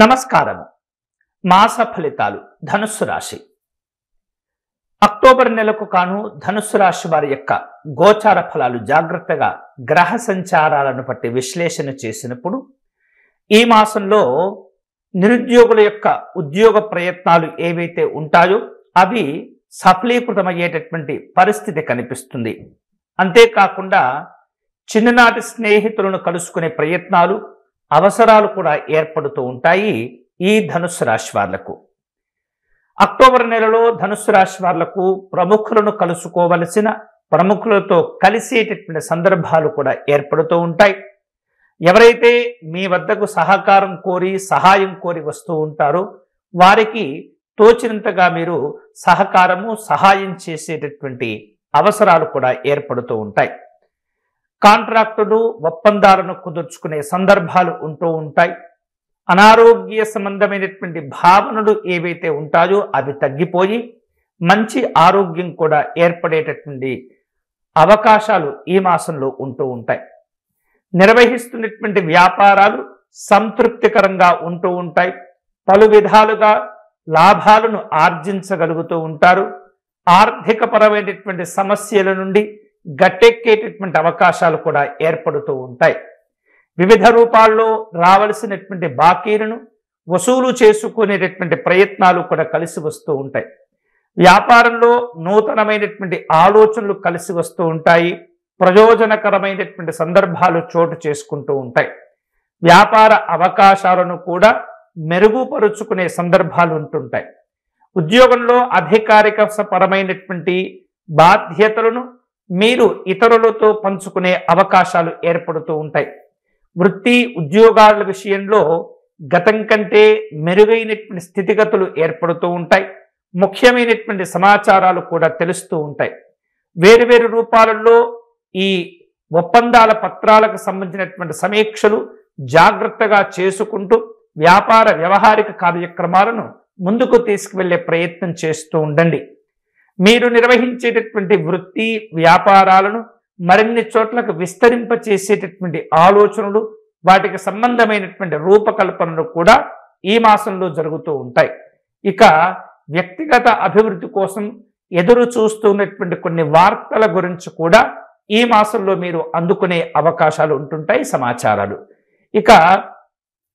నమస్కారం. మాస ఫలితాలు ధనుస్సు రాశి. అక్టోబర్ నెలకు కాను ధనుస్సు రాశి వారి యొక్క గోచార ఫలాలు జాగ్రత్తగా గ్రహ సంచారాలను బట్టి విశ్లేషణ చేసినప్పుడు ఈ మాసంలో నిరుద్యోగుల యొక్క ఉద్యోగ ప్రయత్నాలు ఏవైతే ఉంటాయో అవి సఫలీకృతమయ్యేటటువంటి పరిస్థితి కనిపిస్తుంది. అంతేకాకుండా చిన్ననాటి స్నేహితులను కలుసుకునే ప్రయత్నాలు అవసరాలు కూడా ఏర్పడుతూ ఉంటాయి ఈ ధనుస్సు రాశి వాళ్లకు. అక్టోబర్ నెలలో ధనుస్సు రాశి వాళ్లకు ప్రముఖులను కలుసుకోవలసిన ప్రముఖులతో కలిసేటటువంటి సందర్భాలు కూడా ఏర్పడుతూ ఉంటాయి. ఎవరైతే మీ వద్దకు సహకారం కోరి సహాయం కోరి వస్తూ ఉంటారో వారికి తోచినంతగా మీరు సహాయం చేసేటటువంటి అవసరాలు కూడా ఏర్పడుతూ ఉంటాయి. కాంట్రాక్టులు ఒప్పందాలను కుదుర్చుకునే సందర్భాలు ఉంటూ ఉంటాయి. అనారోగ్య సంబంధమైనటువంటి భావనలు ఏవైతే ఉంటాయో అవి తగ్గిపోయి మంచి ఆరోగ్యం కూడా ఏర్పడేటటువంటి అవకాశాలు ఈ మాసంలో ఉంటూ ఉంటాయి. నిర్వహిస్తున్నటువంటి వ్యాపారాలు సంతృప్తికరంగా ఉంటూ ఉంటాయి. పలు విధాలుగా లాభాలను ఆర్జించగలుగుతూ ఉంటారు. ఆర్థిక పరమైనటువంటి సమస్యల నుండి గట్టెక్కేటటువంటి అవకాశాలు కూడా ఏర్పడుతూ ఉంటాయి. వివిధ రూపాల్లో రావలసినటువంటి బాకీలను వసూలు చేసుకునేటటువంటి ప్రయత్నాలు కూడా కలిసి వస్తూ ఉంటాయి. వ్యాపారంలో నూతనమైనటువంటి ఆలోచనలు కలిసి వస్తూ ఉంటాయి. ప్రయోజనకరమైనటువంటి సందర్భాలు చోటు చేసుకుంటూ ఉంటాయి. వ్యాపార అవకాశాలను కూడా మెరుగుపరుచుకునే సందర్భాలు ఉంటుంటాయి. ఉద్యోగంలో అధికారిక పరమైనటువంటి బాధ్యతలను మీరు ఇతరులతో పంచుకునే అవకాశాలు ఏర్పడుతూ ఉంటాయి. వృత్తి ఉద్యోగాల విషయంలో గతం కంటే మెరుగైనటువంటి స్థితిగతులు ఏర్పడుతూ ఉంటాయి. ముఖ్యమైనటువంటి సమాచారాలు కూడా తెలుస్తూ ఉంటాయి. వేరువేరు రూపాలలో ఈ ఒప్పందాల పత్రాలకు సంబంధించినటువంటి సమీక్షలు జాగ్రత్తగా చేసుకుంటూ వ్యాపార వ్యవహారిక కార్యక్రమాలను ముందుకు తీసుకువెళ్లే ప్రయత్నం చేస్తూ ఉండండి. మీరు నిర్వహించేటటువంటి వృత్తి వ్యాపారాలను మరిన్ని చోట్లకు విస్తరింప చేసేటటువంటి ఆలోచనలు వాటికి సంబంధమైనటువంటి రూపకల్పనలు కూడా ఈ మాసంలో జరుగుతూ ఉంటాయి. ఇక వ్యక్తిగత అభివృద్ధి కోసం ఎదురు చూస్తున్నటువంటి కొన్ని వార్తల గురించి కూడా ఈ మాసంలో మీరు అందుకునే అవకాశాలు ఉంటుంటాయి. సమాచారాలు ఇక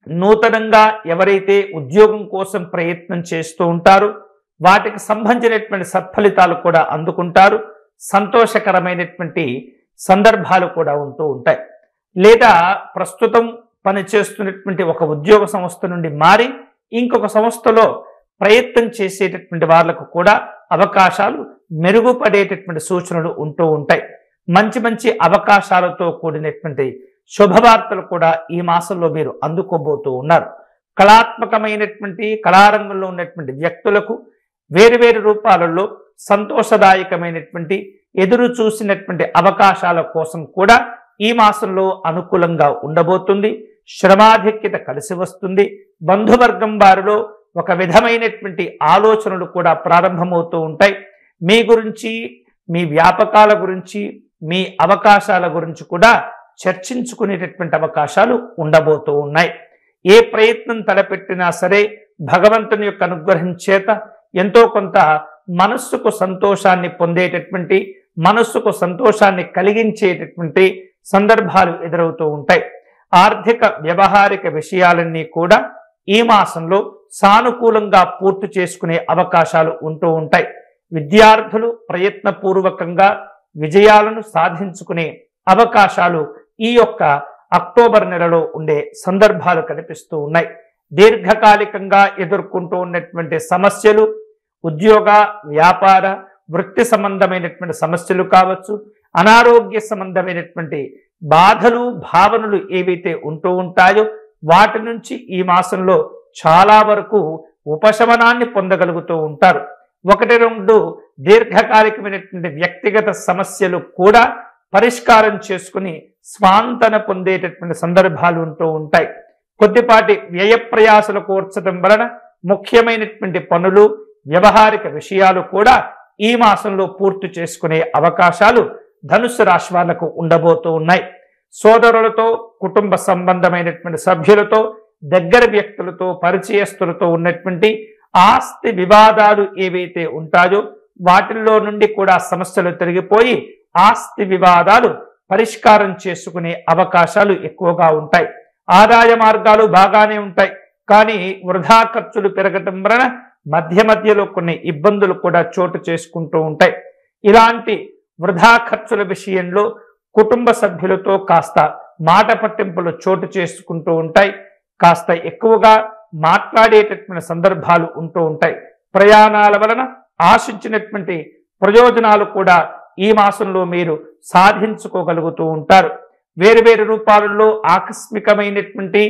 నూతనంగా ఎవరైతే ఉద్యోగం కోసం ప్రయత్నం చేస్తూ ఉంటారో వాటికి సంబంధించినటువంటి సత్ఫలితాలు కూడా అందుకుంటారు. సంతోషకరమైనటువంటి సందర్భాలు కూడా ఉంటూ ఉంటాయి. లేదా ప్రస్తుతం పనిచేస్తున్నటువంటి ఒక ఉద్యోగ సంస్థ నుండి మారి ఇంకొక సంస్థలో ప్రయత్నం చేసేటటువంటి వాళ్ళకు కూడా అవకాశాలు మెరుగుపడేటటువంటి సూచనలు ఉంటూ ఉంటాయి. మంచి మంచి అవకాశాలతో కూడినటువంటి శుభవార్తలు కూడా ఈ మాసంలో మీరు అందుకోబోతూ ఉన్నారు. కళాత్మకమైనటువంటి కళారంగంలో ఉన్నటువంటి వ్యక్తులకు వేరువేరు రూపాలలో సంతోషదాయకమైనటువంటి ఎదురు చూసినటువంటి అవకాశాల కోసం కూడా ఈ మాసంలో అనుకూలంగా ఉండబోతుంది. శ్రమాధిక్యత కలిసి వస్తుంది. బంధువర్గం వారిలో ఒక విధమైనటువంటి ఆలోచనలు కూడా ప్రారంభమవుతూ ఉంటాయి. మీ గురించి మీ వ్యాపకాల గురించి మీ అవకాశాల గురించి కూడా చర్చించుకునేటటువంటి అవకాశాలు ఉండబోతూ ఉన్నాయి. ఏ ప్రయత్నం తలపెట్టినా సరే భగవంతుని యొక్క అనుగ్రహం చేత ఎంతో కొంత మనస్సుకు సంతోషాన్ని పొందేటటువంటి మనస్సుకు సంతోషాన్ని కలిగించేటటువంటి సందర్భాలు ఎదురవుతూ ఉంటాయి. ఆర్థిక వ్యవహారిక విషయాలన్నీ కూడా ఈ మాసంలో సానుకూలంగా పూర్తి చేసుకునే అవకాశాలు ఉంటూ ఉంటాయి. విద్యార్థులు ప్రయత్నపూర్వకంగా విజయాలను సాధించుకునే అవకాశాలు ఈ యొక్క అక్టోబర్ నెలలో ఉండే సందర్భాలు కనిపిస్తూ ఉన్నాయి. దీర్ఘకాలికంగా ఎదుర్కొంటూ ఉన్నటువంటి సమస్యలు ఉద్యోగ వ్యాపార వృత్తి సంబంధమైనటువంటి సమస్యలు కావచ్చు, అనారోగ్య సంబంధమైనటువంటి బాధలు భావనలు ఏవైతే ఉంటూ ఉంటాయో వాటి నుంచి ఈ మాసంలో చాలా వరకు ఉపశమనాన్ని పొందగలుగుతూ ఉంటారు. 1-2 దీర్ఘకాలికమైనటువంటి వ్యక్తిగత సమస్యలు కూడా పరిష్కారం చేసుకుని స్వాంతన పొందేటటువంటి సందర్భాలు ఉంటూ ఉంటాయి. కొద్దిపాటి వ్యయ ప్రయాసలు కూర్చడం వలన ముఖ్యమైనటువంటి పనులు వ్యవహారిక విషయాలు కూడా ఈ మాసంలో పూర్తి చేసుకునే అవకాశాలు ధనుస్సు రాశి వాళ్లకు ఉండబోతూ ఉన్నాయి. సోదరులతో కుటుంబ సంబంధమైనటువంటి సభ్యులతో దగ్గర వ్యక్తులతో పరిచయస్తులతో ఉన్నటువంటి ఆస్తి వివాదాలు ఏవైతే ఉంటాయో వాటిల్లో నుండి కూడా సమస్యలు తొలగిపోయి ఆస్తి వివాదాలు పరిష్కారం చేసుకునే అవకాశాలు ఎక్కువగా ఉంటాయి. ఆదాయ మార్గాలు బాగానే ఉంటాయి, కానీ వృధా ఖర్చులు పెరగటం వలన మధ్య మధ్యలో కొన్ని ఇబ్బందులు కూడా చోటు చేసుకుంటూ ఉంటాయి. ఇలాంటి వృధా ఖర్చుల విషయంలో కుటుంబ సభ్యులతో కాస్త మాట పట్టింపులు చోటు చేసుకుంటూ ఉంటాయి. కాస్త ఎక్కువగా మాట్లాడేటటువంటి సందర్భాలు ఉంటూ ఉంటాయి. ప్రయాణాల వలన ఆశించినటువంటి ప్రయోజనాలు కూడా ఈ మాసంలో మీరు సాధించుకోగలుగుతూ ఉంటారు. వేరు వేరు రూపాలలో ఆకస్మికమైనటువంటి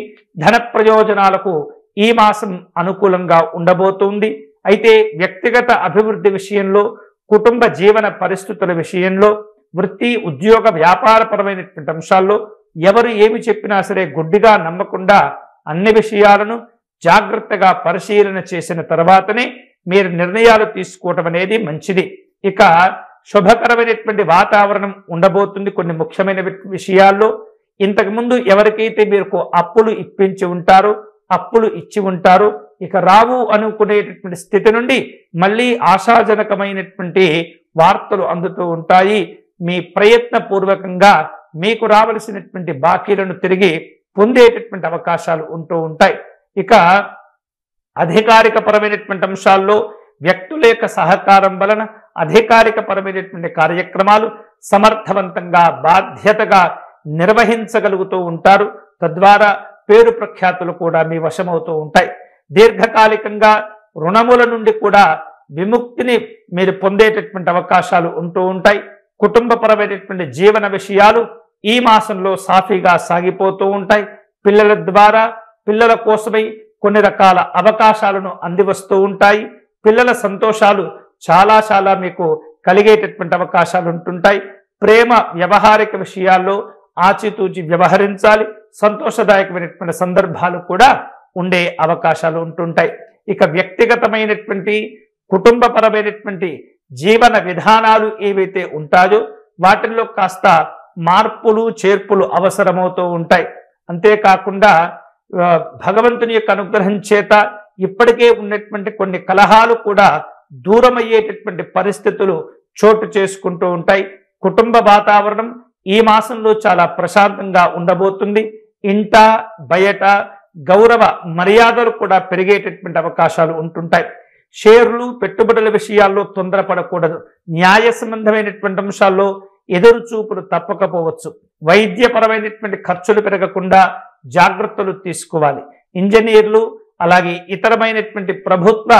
ధన ప్రయోజనాలకు ఈ మాసం అనుకూలంగా ఉండబోతుంది. అయితే వ్యక్తిగత అభివృద్ధి విషయంలో, కుటుంబ జీవన పరిస్థితుల విషయంలో, వృత్తి ఉద్యోగ వ్యాపారపరమైనటువంటి అంశాల్లో ఎవరు ఏమి చెప్పినా సరే గుడ్డిగా నమ్మకుండా అన్ని విషయాలను జాగ్రత్తగా పరిశీలన చేసిన తర్వాతనే మీరు నిర్ణయాలు తీసుకోవటం అనేది మంచిది. ఇక శుభకరమైనటువంటి వాతావరణం ఉండబోతుంది. కొన్ని ముఖ్యమైన విషయాల్లో ఇంతకుముందు ఎవరికైతే మీరు అప్పులు ఇప్పించి ఉంటారో, అప్పులు ఇచ్చి ఉంటారో, ఇక రావు అనుకునేటటువంటి స్థితి నుండి మళ్ళీ ఆశాజనకమైనటువంటి వార్తలు అందుతూ ఉంటాయి. మీ ప్రయత్నపూర్వకంగా మీకు రావలసినటువంటి బాకీలను తిరిగి పొందేటటువంటి అవకాశాలు ఉంటూ ఉంటాయి. ఇక అధికారిక పరమైనటువంటి అంశాల్లో వ్యక్తుల యొక్క సహకారం వలన అధికారిక పరమైనటువంటి కార్యక్రమాలు సమర్థవంతంగా బాధ్యతగా నిర్వహించగలుగుతూ ఉంటారు. తద్వారా పేరు ప్రఖ్యాతులు కూడా మీ వశమవుతూ ఉంటాయి. దీర్ఘకాలికంగా రుణముల నుండి కూడా విముక్తిని మీరు పొందేటటువంటి అవకాశాలు ఉంటూ ఉంటాయి. కుటుంబపరమైనటువంటి జీవన విషయాలు ఈ మాసంలో సాఫీగా సాగిపోతూ ఉంటాయి. పిల్లల ద్వారా పిల్లల కోసమై కొన్ని రకాల అవకాశాలను అందివస్తూ ఉంటాయి. పిల్లల సంతోషాలు చాలా మీకు కలిగేటటువంటి అవకాశాలు ఉంటుంటాయి. ప్రేమ వ్యవహారిక విషయాల్లో ఆచితూచి వ్యవహరించాలి. సంతోషదాయకమైనటువంటి సందర్భాలు కూడా ఉండే అవకాశాలు ఉంటుంటాయి. ఇక వ్యక్తిగతమైనటువంటి కుటుంబపరమైనటువంటి జీవన విధానాలు ఏవైతే ఉంటాయో వాటిల్లో కాస్త మార్పులు చేర్పులు అవసరమవుతూ ఉంటాయి. అంతేకాకుండా భగవంతుని యొక్క అనుగ్రహం చేత ఇప్పటికే ఉన్నటువంటి కొన్ని కలహాలు కూడా దూరమయ్యేటటువంటి పరిస్థితులు చోటు చేసుకుంటూ ఉంటాయి. కుటుంబ వాతావరణం ఈ మాసంలో చాలా ప్రశాంతంగా ఉండబోతుంది. ఇంట బయట గౌరవ మర్యాదలు కూడా పెరిగేటటువంటి అవకాశాలు ఉంటుంటాయి. షేర్లు పెట్టుబడుల విషయాల్లో తొందరపడకూడదు. న్యాయ సంబంధమైనటువంటి అంశాల్లో ఎదురు చూపులు తప్పకపోవచ్చు. వైద్యపరమైనటువంటి ఖర్చులు పెరగకుండా జాగ్రత్తలు తీసుకోవాలి. ఇంజనీర్లు అలాగే ఇతరమైనటువంటి ప్రభుత్వ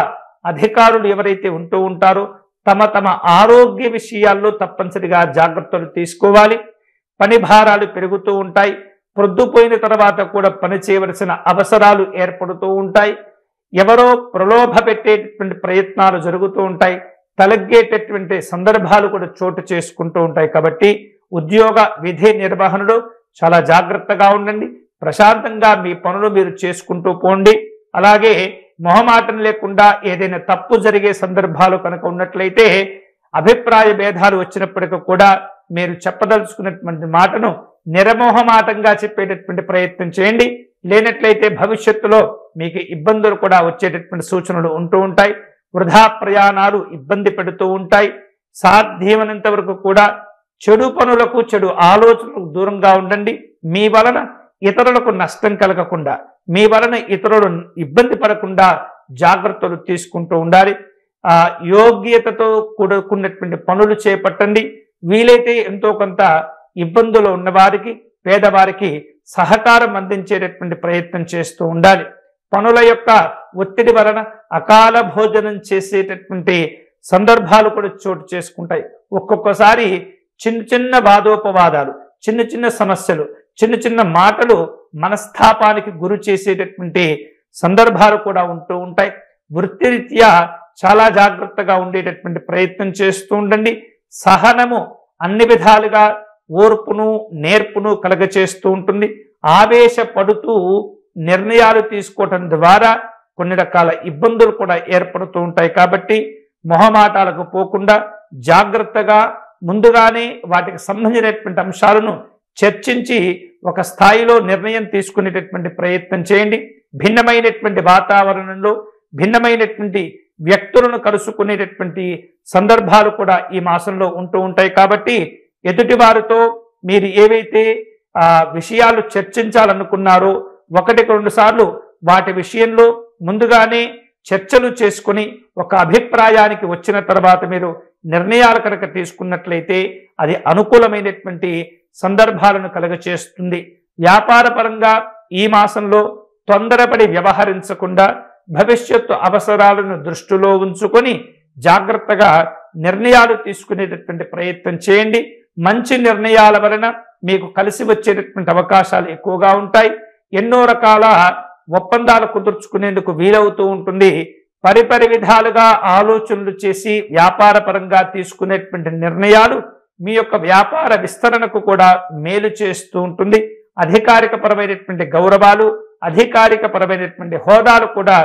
అధికారులు ఎవరైతే ఉంటూ ఉంటారో తమ ఆరోగ్య విషయాల్లో తప్పనిసరిగా జాగ్రత్తలు తీసుకోవాలి. పని భారాలు పెరుగుతూ ఉంటాయి. ప్రొద్దుపోయిన తర్వాత కూడా పని చేయవలసిన అవసరాలు ఏర్పడుతూ ఉంటాయి. ఎవరో ప్రలోభ పెట్టేటటువంటి ప్రయత్నాలు జరుగుతూ ఉంటాయి. తలగ్గేటటువంటి సందర్భాలు కూడా చోటు చేసుకుంటూ ఉంటాయి. కాబట్టి ఉద్యోగ విధి నిర్వహణలో చాలా జాగ్రత్తగా ఉండండి. ప్రశాంతంగా మీ పనులు మీరు చేసుకుంటూ పోండి. అలాగే మొహమాటం లేకుండా ఏదైనా తప్పు జరిగే సందర్భాలు కనుక ఉన్నట్లయితే అభిప్రాయ భేదాలు వచ్చినప్పటికీ కూడా మీరు చెప్పదలుచుకున్నటువంటి మాటను నిరమోహమాటంగా చెప్పేటటువంటి ప్రయత్నం చేయండి. లేనట్లయితే భవిష్యత్తులో మీకు ఇబ్బందులు కూడా వచ్చేటటువంటి సూచనలు ఉంటూ ఉంటాయి. వృధా ప్రయాణాలు ఇబ్బంది పెడుతూ ఉంటాయి. సాధ్యమైనంత వరకు కూడా చెడు పనులకు చెడు ఆలోచనలకు దూరంగా ఉండండి. మీ వలన ఇతరులకు నష్టం కలగకుండా, మీ వలన ఇతరులు ఇబ్బంది పడకుండా జాగ్రత్తలు తీసుకుంటూ ఉండాలి. యోగ్యతతో కూడుకున్నటువంటి పనులు చేపట్టండి. వీలైతే ఎంతో కొంత ఇబ్బందులు ఉన్నవారికి, పేదవారికి సహకారం అందించేటటువంటి ప్రయత్నం చేస్తూ ఉండాలి. పనుల యొక్క ఒత్తిడి వలన అకాల భోజనం చేసేటటువంటి సందర్భాలు కూడా చోటు చేసుకుంటాయి. ఒక్కొక్కసారి చిన్న వాదోపవాదాలు, చిన్న సమస్యలు, చిన్న మాటలు మనస్తాపానికి గురి చేసేటటువంటి సందర్భాలు కూడా ఉంటూ ఉంటాయి. వృత్తిరీత్యా చాలా జాగ్రత్తగా ఉండేటటువంటి ప్రయత్నం చేస్తూ ఉండండి. సహనము అన్ని విధాలుగా ఓర్పును నేర్పును కలగచేస్తూ ఉంటుంది. ఆవేశపడుతూ నిర్ణయాలు తీసుకోవటం ద్వారా కొన్ని రకాల ఇబ్బందులు కూడా ఏర్పడుతూ ఉంటాయి. కాబట్టి మొహమాటాలకు పోకుండా జాగ్రత్తగా ముందుగానే వాటికి సంబంధించినటువంటి అంశాలను చర్చించి ఒక స్థాయిలో నిర్ణయం తీసుకునేటటువంటి ప్రయత్నం చేయండి. భిన్నమైనటువంటి వాతావరణంలో భిన్నమైనటువంటి వ్యక్తులను కలుసుకునేటటువంటి సందర్భాలు కూడా ఈ మాసంలో ఉంటూ ఉంటాయి. కాబట్టి ఎదుటి వారితో మీరు ఏవైతే విషయాలు చర్చించాలనుకున్నారో ఒకటికి 2 సార్లు వాటి విషయంలో ముందుగానే చర్చలు చేసుకుని ఒక అభిప్రాయానికి వచ్చిన తర్వాత మీరు నిర్ణయాలు కనుక తీసుకున్నట్లయితే అది అనుకూలమైనటువంటి సందర్భాలను కలుగచేస్తుంది. వ్యాపారపరంగా ఈ మాసంలో తొందరపడి వ్యవహరించకుండా భవిష్యత్తు అవసరాలను దృష్టిలో ఉంచుకొని జాగ్రత్తగా నిర్ణయాలు తీసుకునేటటువంటి ప్రయత్నం చేయండి. మంచి నిర్ణయాల వలన మీకు కలిసి వచ్చేటటువంటి అవకాశాలు ఎక్కువగా ఉంటాయి. ఎన్నో రకాల ఒప్పందాలు కుదుర్చుకునేందుకు వీలవుతూ ఉంటుంది. పరిపరి విధాలుగా ఆలోచనలు చేసి వ్యాపారపరంగా తీసుకునేటువంటి నిర్ణయాలు మీ యొక్క వ్యాపార విస్తరణకు కూడా మేలు చేస్తూ ఉంటుంది. అధికారికపరమైనటువంటి గౌరవాలు, అధికారికపరమైనటువంటి హోదాలు కూడా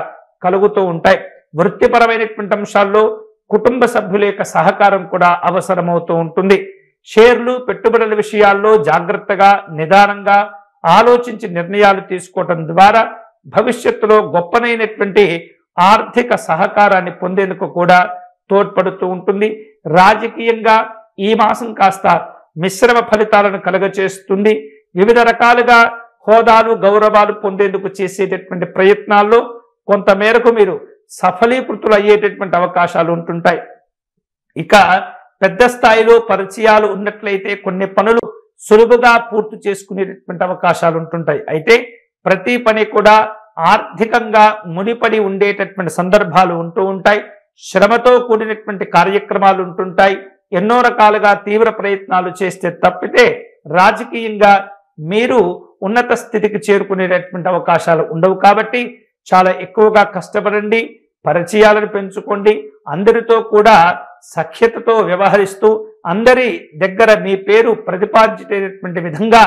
కలుగుతూ ఉంటాయి. వృత్తిపరమైనటువంటి అంశాల్లో కుటుంబ సభ్యుల యొక్క సహకారం కూడా అవసరమవుతూ ఉంటుంది. షేర్లు, పెట్టుబడుల విషయాల్లో జాగ్రత్తగా నిదానంగా ఆలోచించి నిర్ణయాలు తీసుకోవటం ద్వారా భవిష్యత్తులో గొప్పనైనటువంటి ఆర్థిక సహకారాన్ని పొందేందుకు కూడా తోడ్పడుతూ ఉంటుంది. రాజకీయంగా ఈ మాసం కాస్త మిశ్రమ ఫలితాలను కలుగచేస్తుంది. వివిధ రకాలుగా హోదాలు, గౌరవాలు పొందేందుకు చేసేటటువంటి ప్రయత్నాల్లో కొంతమేరకు మీరు సఫలీకృతులు అయ్యేటటువంటి అవకాశాలు ఉంటుంటాయి. ఇక పెద్ద స్థాయిలో పరిచయాలు ఉన్నట్లయితే కొన్ని పనులు సులువుగా పూర్తి చేసుకునేటటువంటి అవకాశాలు ఉంటుంటాయి. అయితే ప్రతి పని కూడా ఆర్థికంగా ముడిపడి ఉండేటటువంటి సందర్భాలు ఉంటూ ఉంటాయి. శ్రమతో కూడినటువంటి కార్యక్రమాలు ఉంటుంటాయి. ఎన్నో రకాలుగా తీవ్ర ప్రయత్నాలు చేస్తే తప్పితే రాజకీయంగా మీరు ఉన్నత స్థితికి చేరుకునేటటువంటి అవకాశాలు ఉండవు. కాబట్టి చాలా ఎక్కువగా కష్టపడండి, పరిచయాలను పెంచుకోండి, అందరితో కూడా సఖ్యతతో వ్యవహరిస్తూ అందరి దగ్గర మీ పేరు ప్రతిపాదించేటటువంటి విధంగా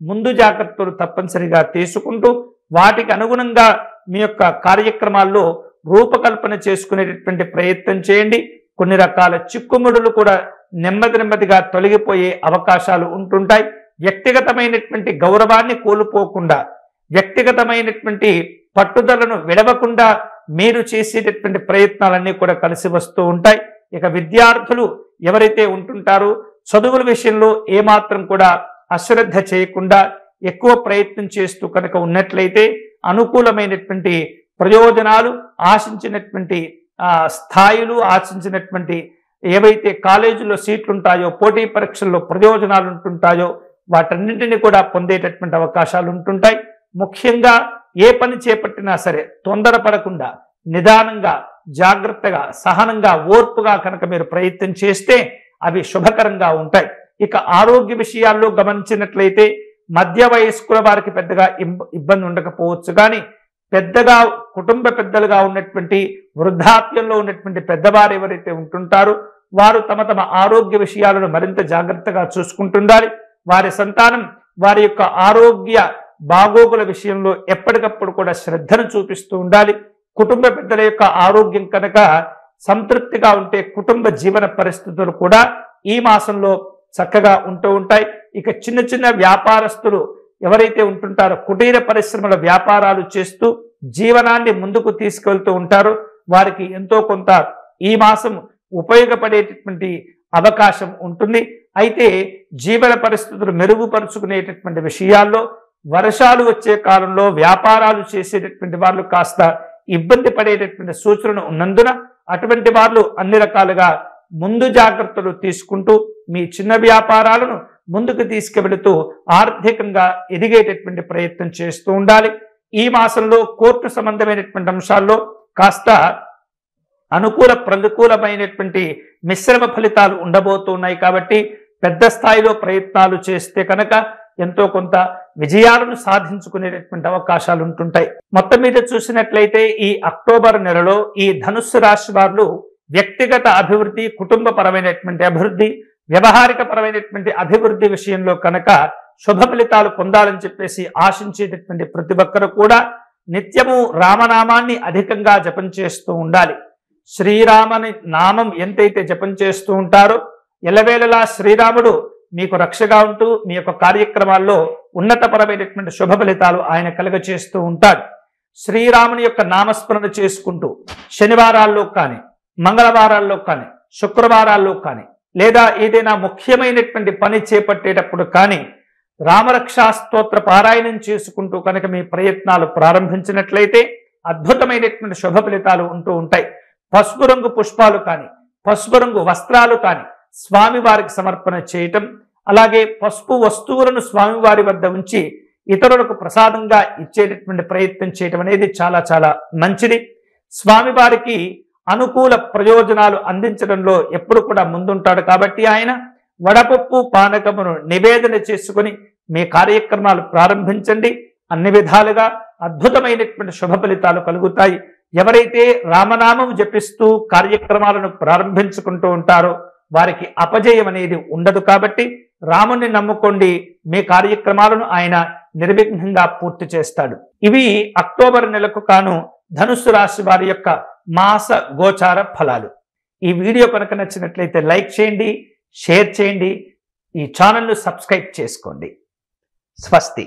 ముందు జాగ్రత్తలు తప్పనిసరిగా తీసుకుంటూ వాటికి అనుగుణంగా మీ యొక్క కార్యక్రమాల్లో రూపకల్పన చేసుకునేటటువంటి ప్రయత్నం చేయండి. కొన్ని రకాల చిక్కుముడులు కూడా నెమ్మదిగా తొలగిపోయే అవకాశాలు ఉంటుంటాయి. వ్యక్తిగతమైనటువంటి గౌరవాన్ని కోల్పోకుండా, వ్యక్తిగతమైనటువంటి పట్టుదలను విడవకుండా మీరు చేసేటటువంటి ప్రయత్నాలన్నీ కూడా కలిసి వస్తూ ఉంటాయి. ఇక విద్యార్థులు ఎవరైతే ఉంటుంటారో చదువుల విషయంలో ఏమాత్రం కూడా అశ్రద్ధ చేయకుండా ఎక్కువ ప్రయత్నం చేస్తూ కనుక ఉన్నట్లయితే అనుకూలమైనటువంటి ప్రయోజనాలు, ఆశించినటువంటి స్థాయిలు, ఆశించినటువంటి ఏవైతే కాలేజీలో సీట్లు ఉంటాయో, పోటీ పరీక్షల్లో ప్రయోజనాలు ఉంటుంటాయో వాటన్నింటినీ కూడా పొందేటటువంటి అవకాశాలు ఉంటుంటాయి. ముఖ్యంగా ఏ పని చేపట్టినా సరే తొందరపడకుండా నిదానంగా, జాగ్రత్తగా, సహనంగా, ఓర్పుగా కనుక మీరు ప్రయత్నం చేస్తే అవి శుభకరంగా ఉంటాయి. ఇక ఆరోగ్య విషయాల్లో గమనించినట్లయితే మధ్య వయస్కుల వారికి పెద్దగా ఇబ్బంది ఉండకపోవచ్చు. కానీ పెద్దగా కుటుంబ పెద్దలుగా ఉన్నటువంటి వృద్ధాప్యంలో ఉన్నటువంటి పెద్దవారు ఎవరైతే ఉంటుంటారో వారు తమ ఆరోగ్య విషయాలను మరింత జాగ్రత్తగా చూసుకుంటుండాలి. వారి సంతానం వారి యొక్క ఆరోగ్య బాగోగుల విషయంలో ఎప్పటికప్పుడు కూడా శ్రద్ధను చూపిస్తూ ఉండాలి. కుటుంబ పెద్దల యొక్క ఆరోగ్యం కనుక సంతృప్తిగా ఉంటే కుటుంబ జీవన పరిస్థితులు కూడా ఈ మాసంలో చక్కగా ఉంటూ ఉంటాయి. ఇక చిన్న వ్యాపారస్తులు ఎవరైతే ఉంటుంటారో కుటీర పరిశ్రమల వ్యాపారాలు చేస్తూ జీవనాన్ని ముందుకు తీసుకెళ్తూ ఉంటారో వారికి ఎంతో కొంత ఈ మాసం ఉపయోగపడేటటువంటి అవకాశం ఉంటుంది. అయితే జీవన పరిస్థితులు మెరుగుపరుచుకునేటటువంటి విషయాల్లో వర్షాలు వచ్చే కాలంలో వ్యాపారాలు చేసేటటువంటి వాళ్ళు కాస్త ఇబ్బంది పడేటటువంటి సూచనలు ఉన్నందున అటువంటి వాళ్ళు అన్ని రకాలుగా ముందు జాగ్రత్తలు తీసుకుంటూ మీ చిన్న వ్యాపారాలను ముందుకు తీసుకువెళుతూ ఆర్థికంగా ఎదిగేటటువంటి ప్రయత్నం చేస్తూ ఉండాలి. ఈ మాసంలో కోర్టు సంబంధమైనటువంటి అంశాల్లో కాస్త అనుకూల ప్రతికూలమైనటువంటి మిశ్రమ ఫలితాలు ఉండబోతున్నాయి. కాబట్టి పెద్ద స్థాయిలో ప్రయత్నాలు చేస్తే కనుక ఎంతో కొంత విజయాలను సాధించుకునేటటువంటి అవకాశాలు ఉంటుంటాయి. మొత్తం మీద చూసినట్లయితే ఈ అక్టోబర్ నెలలో ఈ ధనుస్సు రాశి వారు వ్యక్తిగత అభివృద్ధి, కుటుంబపరమైనటువంటి అభివృద్ధి, వ్యవహారిక పరమైనటువంటి అభివృద్ధి విషయంలో కనుక శుభ ఫలితాలు పొందాలని చెప్పేసి ఆశించేటటువంటి ప్రతి ఒక్కరు కూడా నిత్యము రామనామాన్ని అధికంగా జపం చేస్తూ ఉండాలి. శ్రీరామని నామం ఎంతైతే జపం చేస్తూ ఉంటారో ఎల్లవేళలా శ్రీరాముడు మీకు రక్షగా ఉంటూ మీ యొక్క కార్యక్రమాల్లో ఉన్నతపరమైనటువంటి శుభ ఫలితాలు ఆయన కలుగచేస్తూ ఉంటాడు. శ్రీరాముని యొక్క నామస్మరణ చేసుకుంటూ శనివారాల్లో కానీ, మంగళవారాల్లో కానీ, శుక్రవారాల్లో కానీ, లేదా ఏదైనా ముఖ్యమైనటువంటి పని చేపట్టేటప్పుడు కానీ రామరక్షా స్తోత్ర పారాయణం చేసుకుంటూ కనుక మీ ప్రయత్నాలు ప్రారంభించినట్లయితే అద్భుతమైనటువంటి శుభ ఫలితాలు ఉంటూ ఉంటాయి. పసుపు రంగు పుష్పాలు కానీ, పసుపు రంగు వస్త్రాలు కానీ స్వామివారికి సమర్పణ చేయటం, అలాగే పసుపు వస్తువులను స్వామివారి వద్ద ఉంచి ఇతరులకు ప్రసాదంగా ఇచ్చేటటువంటి ప్రయత్నం చేయటం అనేది చాలా చాలా మంచిది. స్వామివారికి అనుకూల ప్రయోజనాలు అందించడంలో ఎప్పుడు కూడా ముందుంటాడు కాబట్టి ఆయన వడపప్పు పానకమును నివేదన చేసుకుని మీ కార్యక్రమాలు ప్రారంభించండి. అన్ని విధాలుగా అద్భుతమైనటువంటి శుభ ఫలితాలు కలుగుతాయి. ఎవరైతే రామనామం జపిస్తూ కార్యక్రమాలను ప్రారంభించుకుంటూ ఉంటారో వారికి అపజయం అనేది ఉండదు. కాబట్టి రాముణ్ణి నమ్ముకోండి, మీ కార్యక్రమాలను ఆయన నిర్విఘ్నంగా పూర్తి చేస్తాడు. ఇవి అక్టోబర్ నెలకు కాను ధనుస్సు రాశి వారి యొక్క మాస గోచార ఫలాలు. ఈ వీడియో కనుక నచ్చినట్లయితే లైక్ చేయండి, షేర్ చేయండి, ఈ ఛానల్ను సబ్స్క్రైబ్ చేసుకోండి. స్వస్తి.